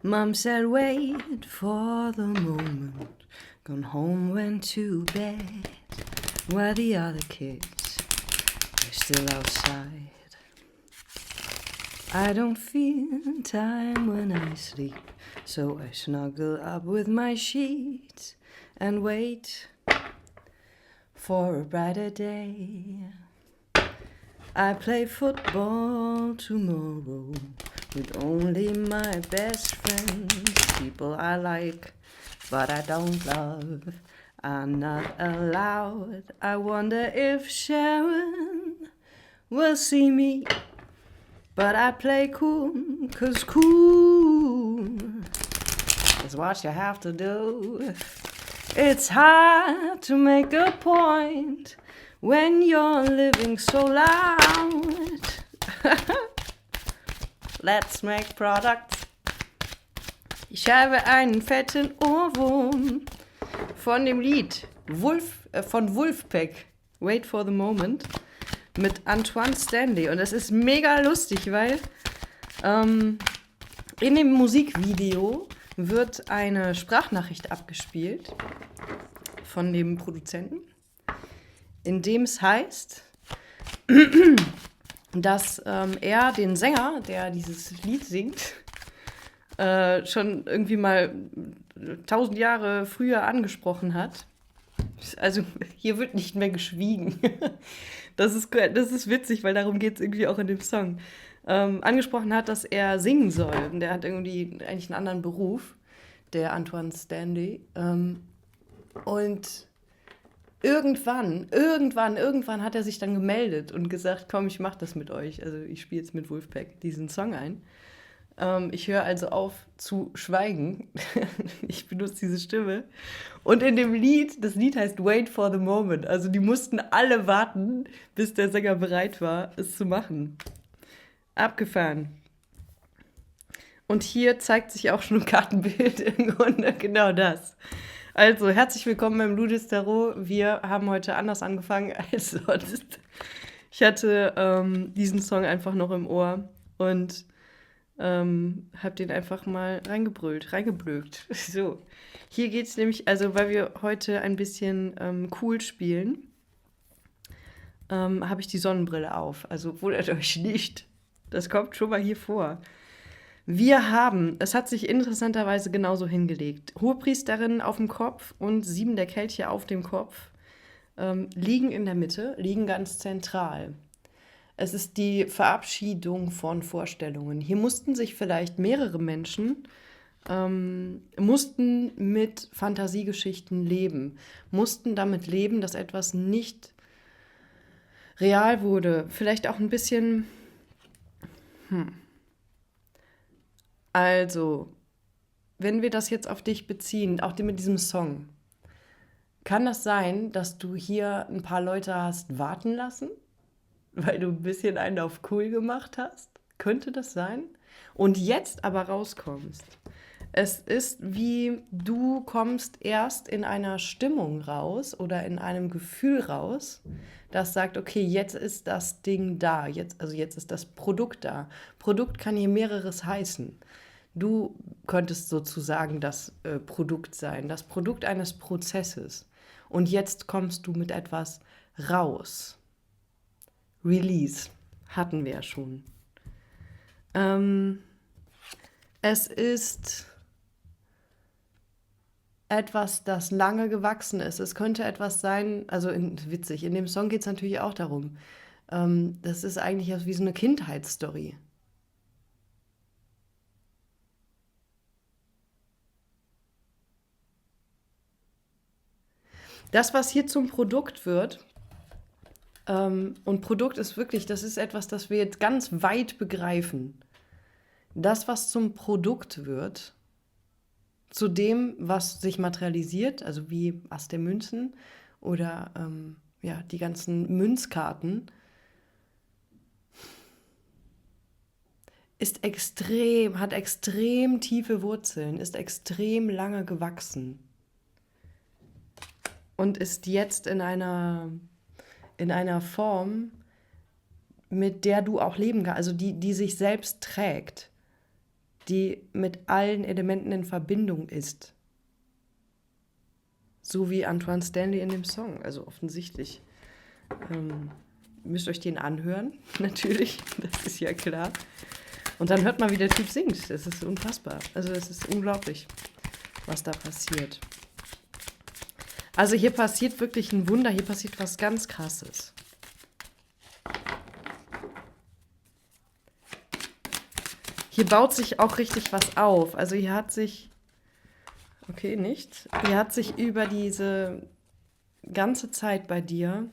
Mom said, wait for the moment. Gone home, went to bed. While the other kids are still outside. I don't feel time when I sleep, so I snuggle up with my sheets and wait for a brighter day. I play football tomorrow with only my best friends, people I like, but I don't love. I'm not allowed. I wonder if Sharon will see me, but I play cool, 'cause cool is what you have to do. It's hard to make a point when you're living so loud. Let's make products. Ich habe einen fetten Ohrwurm von dem Lied von Wolfpack, Wait for the Moment, mit Antoine Stanley. Und das ist mega lustig, weil in dem Musikvideo wird eine Sprachnachricht abgespielt von dem Produzenten, in dem es heißt, dass er den Sänger, der dieses Lied singt, schon irgendwie mal 1000 Jahre früher angesprochen hat. Also hier wird nicht mehr geschwiegen. Das ist witzig, weil darum geht es irgendwie auch in dem Song. Angesprochen hat, dass er singen soll. Und der hat irgendwie eigentlich einen anderen Beruf, der Antoine Stanley. Und irgendwann hat er sich dann gemeldet und gesagt, komm, ich mach das mit euch. Also ich spiele jetzt mit Wolfpack diesen Song ein. Ich höre also auf zu schweigen. Ich benutze diese Stimme. Und in dem Lied, das Lied heißt Wait for the Moment. Also die mussten alle warten, bis der Sänger bereit war, es zu machen. Abgefahren. Und hier zeigt sich auch schon ein Kartenbild im Grunde genau das. Also, herzlich willkommen beim Ludis Tarot. Wir haben heute anders angefangen als sonst. Ich hatte diesen Song einfach noch im Ohr und hab den einfach mal reingeblökt. So, hier geht's nämlich, also weil wir heute ein bisschen cool spielen, habe ich die Sonnenbrille auf. Also wundert euch nicht, das kommt schon mal hier vor. Es hat sich interessanterweise genauso hingelegt. Hohepriesterin auf dem Kopf und 7 der Kelche auf dem Kopf liegen in der Mitte, liegen ganz zentral. Es ist die Verabschiedung von Vorstellungen. Hier mussten sich vielleicht mehrere Menschen mussten mit Fantasiegeschichten leben, mussten damit leben, dass etwas nicht real wurde. Vielleicht auch ein bisschen. Also, wenn wir das jetzt auf dich beziehen, auch mit diesem Song, kann das sein, dass du hier ein paar Leute hast warten lassen? Weil du ein bisschen einen auf cool gemacht hast? Könnte das sein? Und jetzt aber rauskommst. Es ist wie, du kommst erst in einer Stimmung raus oder in einem Gefühl raus, das sagt, okay, jetzt ist das Ding da, jetzt ist das Produkt da. Produkt kann hier mehreres heißen. Du könntest sozusagen das Produkt sein, das Produkt eines Prozesses. Und jetzt kommst du mit etwas raus. Release hatten wir ja schon. Es ist etwas, das lange gewachsen ist. Es könnte etwas sein, also witzig, in dem Song geht es natürlich auch darum. Das ist eigentlich wie so eine Kindheitsstory. Das, was hier zum Produkt wird, und Produkt ist wirklich, das ist etwas, das wir jetzt ganz weit begreifen. Das, was zum Produkt wird, zu dem, was sich materialisiert, also wie Ass der Münzen oder die ganzen Münzkarten, hat extrem tiefe Wurzeln, ist extrem lange gewachsen und ist jetzt in einer Form, mit der du auch leben kannst, also die sich selbst trägt. die mit allen Elementen in Verbindung ist. So wie Antoine Stanley in dem Song, also offensichtlich. Müsst euch den anhören, natürlich, das ist ja klar. Und dann hört mal, wie der Typ singt. Das ist unfassbar. Also es ist unglaublich, was da passiert. Also hier passiert wirklich ein Wunder, hier passiert was ganz Krasses. Hier baut sich auch richtig was auf. Also hier hat sich, okay, nicht. Hier hat sich über diese ganze Zeit bei dir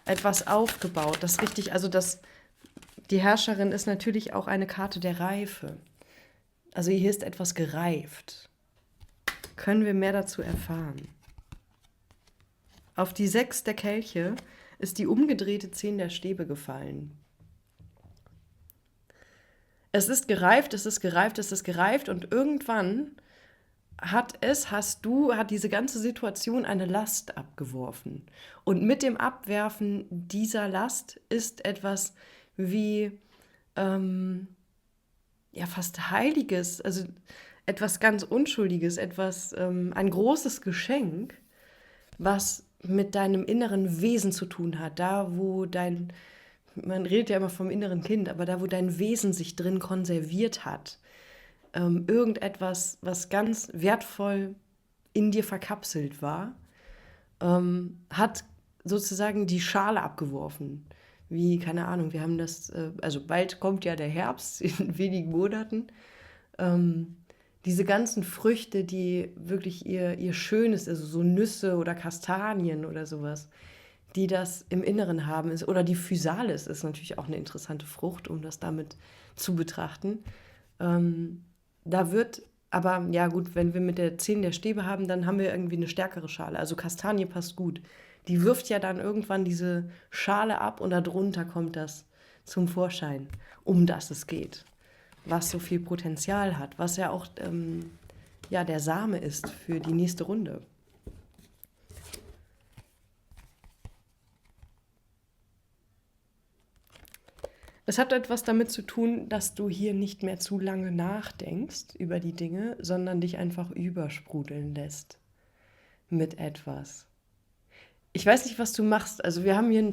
etwas aufgebaut. Das richtig, also die Herrscherin ist natürlich auch eine Karte der Reife. Also hier ist etwas gereift. Können wir mehr dazu erfahren? Auf die 6 der Kelche ist die umgedrehte 10 der Stäbe gefallen. Es ist gereift, es ist gereift, es ist gereift und irgendwann hat diese ganze Situation eine Last abgeworfen. Und mit dem Abwerfen dieser Last ist etwas wie fast Heiliges, also etwas ganz Unschuldiges, ein großes Geschenk, was mit deinem inneren Wesen zu tun hat. Da, wo man redet ja immer vom inneren Kind, aber da, wo dein Wesen sich drin konserviert hat, irgendetwas, was ganz wertvoll in dir verkapselt war, hat sozusagen die Schale abgeworfen. Wie, keine Ahnung, wir haben also bald kommt ja der Herbst, in wenigen Monaten. Diese ganzen Früchte, die wirklich ihr Schönes, also so Nüsse oder Kastanien oder sowas, die das im Inneren haben, oder die Physalis ist natürlich auch eine interessante Frucht, um das damit zu betrachten. Da wird, aber ja gut, wenn wir mit der 10 der Stäbe haben, dann haben wir irgendwie eine stärkere Schale. Also Kastanie passt gut. Die wirft ja dann irgendwann diese Schale ab und darunter kommt das zum Vorschein, um das es geht. Was so viel Potenzial hat, was ja auch der Same ist für die nächste Runde. Es hat etwas damit zu tun, dass du hier nicht mehr zu lange nachdenkst über die Dinge, sondern dich einfach übersprudeln lässt mit etwas. Ich weiß nicht, was du machst. Also wir haben hier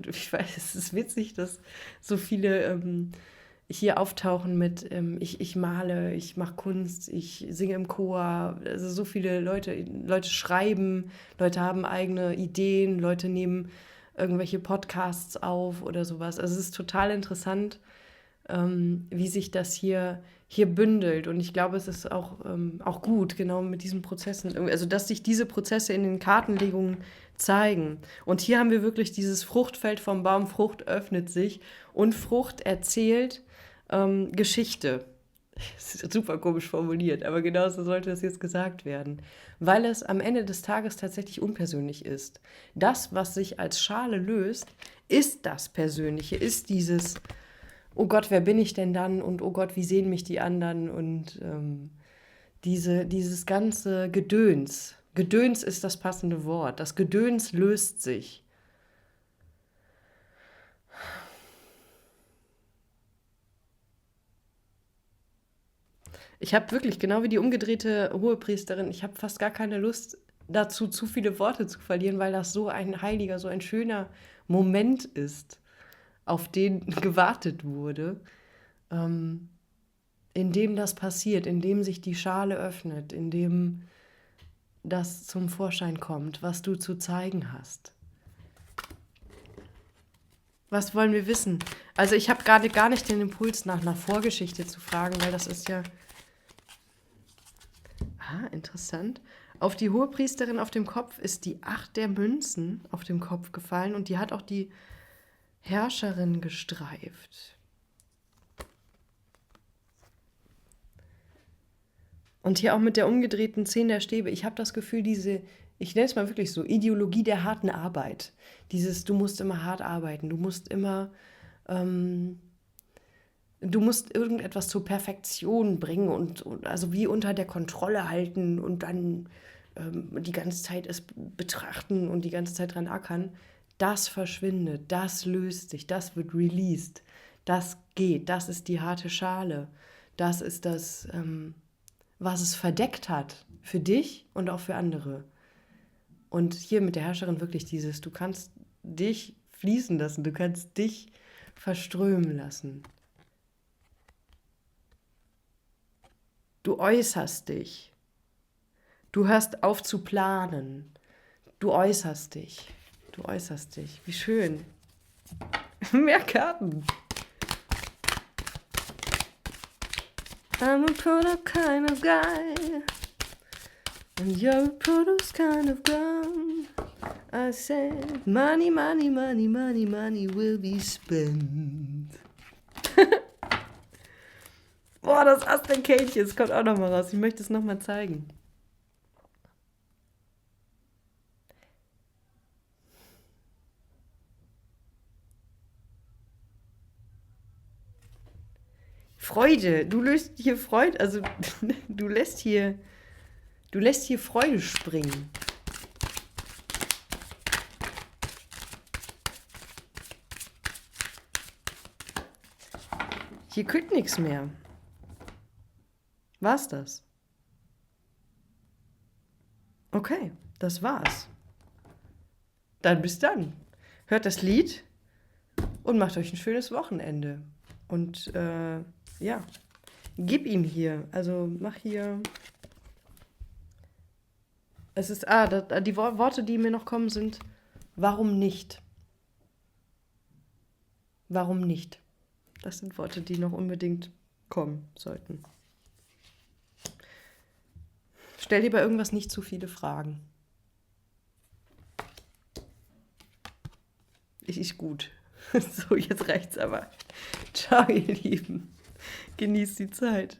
ich weiß, es ist witzig, dass so viele hier auftauchen mit ich male, ich mache Kunst, ich singe im Chor. Also so viele Leute schreiben, Leute haben eigene Ideen, Leute nehmen irgendwelche Podcasts auf oder sowas. Also es ist total interessant, wie sich das hier bündelt. Und ich glaube, es ist auch gut, genau mit diesen Prozessen, also dass sich diese Prozesse in den Kartenlegungen zeigen. Und hier haben wir wirklich dieses Fruchtfeld vom Baum, Frucht öffnet sich und Frucht erzählt Geschichte. Das ist super komisch formuliert, aber genauso sollte das jetzt gesagt werden, weil es am Ende des Tages tatsächlich unpersönlich ist. Das, was sich als Schale löst, ist das Persönliche, ist dieses, oh Gott, wer bin ich denn dann und oh Gott, wie sehen mich die anderen und dieses ganze Gedöns. Gedöns ist das passende Wort. Das Gedöns löst sich. Ich habe wirklich, genau wie die umgedrehte Hohepriesterin, ich habe fast gar keine Lust dazu, zu viele Worte zu verlieren, weil das so ein heiliger, so ein schöner Moment ist, auf den gewartet wurde, in dem das passiert, in dem sich die Schale öffnet, in dem das zum Vorschein kommt, was du zu zeigen hast. Was wollen wir wissen? Also ich habe gerade gar nicht den Impuls, nach einer Vorgeschichte zu fragen, weil das ist ja... interessant. Auf die Hohepriesterin auf dem Kopf ist die 8 der Münzen auf dem Kopf gefallen und die hat auch die Herrscherin gestreift. Und hier auch mit der umgedrehten 10 der Stäbe. Ich habe das Gefühl, ich nenne es mal wirklich so, Ideologie der harten Arbeit. Du musst immer hart arbeiten, du musst immer... Du musst irgendetwas zur Perfektion bringen und also wie unter der Kontrolle halten und dann die ganze Zeit es betrachten und die ganze Zeit dran ackern. Das verschwindet, das löst sich, das wird released, das geht, das ist die harte Schale. das ist das, was es verdeckt hat. Für dich und auch für andere. Und hier mit der Herrscherin wirklich dieses, du kannst dich fließen lassen, du kannst dich verströmen lassen. Du äußerst dich. Du hörst auf zu planen. Du äußerst dich. Du äußerst dich. Wie schön. Mehr Karten. I'm a product kind of guy. And you're a produce kind of girl. I said, money, money, money, money, money will be spent. Boah, das Ass der Kelche, es kommt auch noch mal raus. Ich möchte es noch mal zeigen. Freude, du löst hier Freude, also du lässt hier Freude springen. Hier kühlt nichts mehr. War's das? Okay, das war's. Dann bis dann. Hört das Lied und macht euch ein schönes Wochenende. Und ja, gib ihm hier. Also mach hier. Es ist, die Worte, die mir noch kommen, sind, warum nicht? Warum nicht? Das sind Worte, die noch unbedingt kommen sollten. Stell dir bei irgendwas nicht zu viele Fragen. Ich gut. So, jetzt reicht's aber. Ciao, ihr Lieben. Genießt die Zeit.